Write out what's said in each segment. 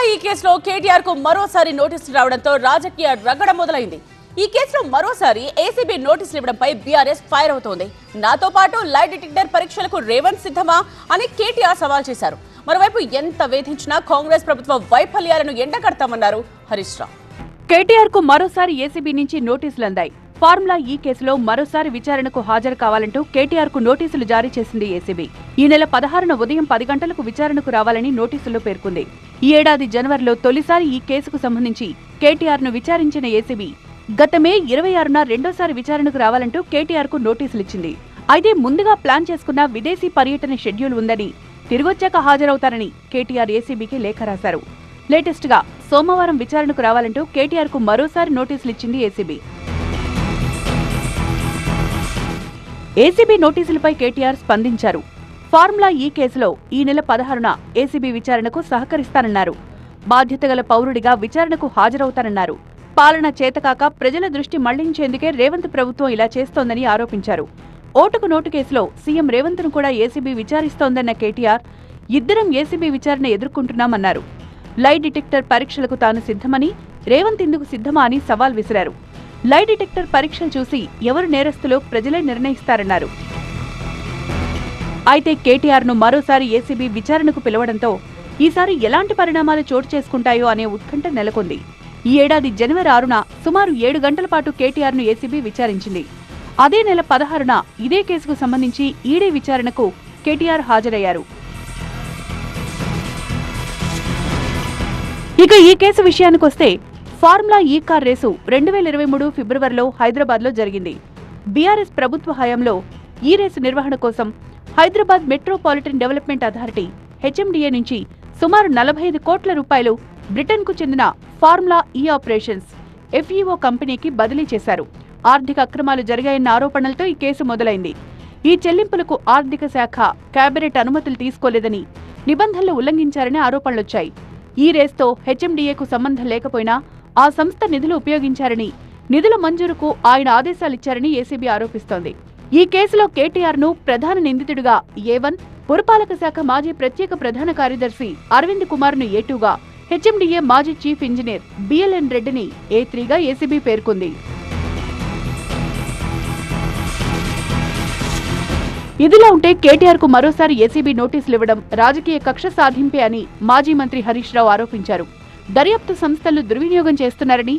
ఈ కేసులో కేటీఆర్ కు మరోసారి నోటీసులు రావడంతో రాజకీయ రగడ మొదలైంది. ఈ కేసులో మరోసారి ఏసీబీ నోటీసులు ఇవ్వడంపై బీఆర్ఎస్ ఫైర్ అవుతోంది. నాతో పాటు లై డిటెక్టర్ పరీక్షలకు రేవంత్ సిద్ధమా అని కేటీఆర్ సవాల్ చేశారు. మరోవైపు ఎంత వేధించినా కాంగ్రెస్ ప్రభుత్వ వైఫల్యాలను ఎండగడతామన్నారు హరీష్ రావు. కేటీఆర్ కు మరోసారి ఏసీబీ నుంచి నోటీసులు అందాయి. ఫార్ములా ఈ కేసులో మరోసారి విచారణకు హాజరు కావాలంటూ కేటీఆర్ కు నోటీసులు జారీ చేసింది ఏసీబీ. ఈ నెల 16న ఉదయం 10 గంటలకు విచారణకు రావాలని నోటీసుల్లో పేర్కొంది. ఈ ఏడాది జనవరిలో తొలిసారి ఈ కేసుకు సంబంధించి కేటీఆర్ ను విచారించిన ఏసీబీ గత మే 26న రెండోసారి విచారణకు రావాలంటూ కేటీఆర్ కు నోటీసులిచ్చింది. అయితే ముందుగా ప్లాన్ చేసుకున్న విదేశీ పర్యటన షెడ్యూల్ ఉందని, తిరిగొచ్చాక హాజరవుతారని కేటీఆర్ ఏసీబీకి లేఖ రాశారు. లేటెస్ట్ గా సోమవారం విచారణకు రావాలంటూ కేటీఆర్ కు మరోసారి నోటీసులిచ్చింది ఏసీబీ. ఏసీబీ నోటీసులపై కేటీఆర్ స్పందించారు. ఫార్ములా ఈ కేసులో ఈ నెల 16న ఏసీబీ విచారణకు సహకరిస్తానన్నారు. బాధ్యతగల పౌరుడిగా విచారణకు హాజరవుతానన్నారు. పాలన చేతకాక ప్రజల దృష్టి మళ్లించేందుకే రేవంత్ ప్రభుత్వం ఇలా చేస్తోందని ఆరోపించారు. ఓటుకు నోటు కేసులో సీఎం రేవంత్ ను కూడా ఏసీబీ విచారిస్తోందన్న కేటీఆర్, ఇద్దరం ఏసీబీ విచారణ ఎదుర్కొంటున్నామన్నారు. లై డిటెక్టర్ పరీక్షలకు తాను సిద్ధమని, రేవంత్ ఇందుకు సిద్ధమా అని సవాల్ విసిరారు. లై డిటెక్టర్ పరీక్షలు చూసి ఎవరు నేరస్తులో ప్రజలే నిర్ణయిస్తారన్నారు. అయితే కేటీఆర్ ను మరోసారి ఏసీబీ విచారణకు పిలవడంతో ఈసారి ఎలాంటి పరిణామాలు చోటు చేసుకుంటాయో అనే ఉత్కంఠ నెలకొంది. ఈ ఏడాది జనవరి 6న సుమారు 7 గంటల పాటు కేటీఆర్ ను ఏసీబీ విచారించింది. అదే నెల 16న ఇదే కేసుకు సంబంధించి ఈడీ విచారణకు కేటీఆర్ హాజరయ్యారు. ఇక ఈ కేసు విషయానికొస్తే, ఫార్ములా ఈ కార్ రేసు 2023 ఫిబ్రవరిలో హైదరాబాద్ లో జరిగింది. బీఆర్ఎస్ ప్రభుత్వ హయాంలో ఈ రేసు నిర్వహణ కోసం Hyderabad metropolitan development authority HMDA నుంచి సుమారు 45 కోట్ల రూపాయలు బ్రిటన్ కు చెందిన ఫార్ములా ఈ ఆపరేషన్స్ ఎఫ్ఈఓ కంపెనీకి బదిలీ చేశారు. ఆర్థిక అక్రమాలు జరిగాయన్న ఆరోపణలతో ఈ కేసు మొదలైంది. ఈ చెల్లింపులకు ఆర్థిక శాఖ కేబినెట్ అనుమతులు తీసుకోలేదని, నిబంధనలు ఉల్లంఘించారని ఆరోపణలొచ్చాయి. ఈ రేస్తో హెచ్ఎండిఏకు సంబంధం లేకపోయినా ఆ సంస్థ నిధులు ఉపయోగించారని, నిధుల మంజూరుకు ఆయన ఆదేశాలిచ్చారని ఏసీబీ ఆరోపిస్తోంది. ఈ కేసులో కేటీఆర్ ను ప్రధాన నిందితుడిగా A1, పురపాలక శాఖ మాజీ ప్రత్యేక ప్రధాన కార్యదర్శి అరవింద్ కుమార్ ను A2గా, హెచ్ఎండిఏ మాజీ చీఫ్ ఇంజనీర్ బిఎల్ఎన్ రెడ్డిని A3గా ఏసీబీ పేర్కొంది. ఇదిలా ఉంటే కేటీఆర్ కు మరోసారి ఏసీబీ నోటీసులు ఇవ్వడం రాజకీయ కక్ష సాధింపే అని మాజీ మంత్రి హరీష్ రావు ఆరోపించారు. దర్యాప్తు సంస్థలు దుర్వినియోగం చేస్తున్నారని,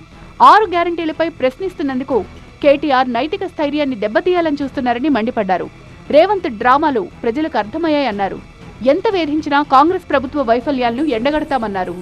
6 గ్యారంటీలపై ప్రశ్నిస్తున్నందుకు కేటీఆర్ నైతిక స్థైర్యాన్ని దెబ్బతీయాలని చూస్తున్నారని మండిపడ్డారు. రేవంత్ డ్రామాలు ప్రజలకు అర్థమయ్యాయన్నారు. ఎంత వేధించినా కాంగ్రెస్ ప్రభుత్వ వైఫల్యాలను ఎండగడతామన్నారు.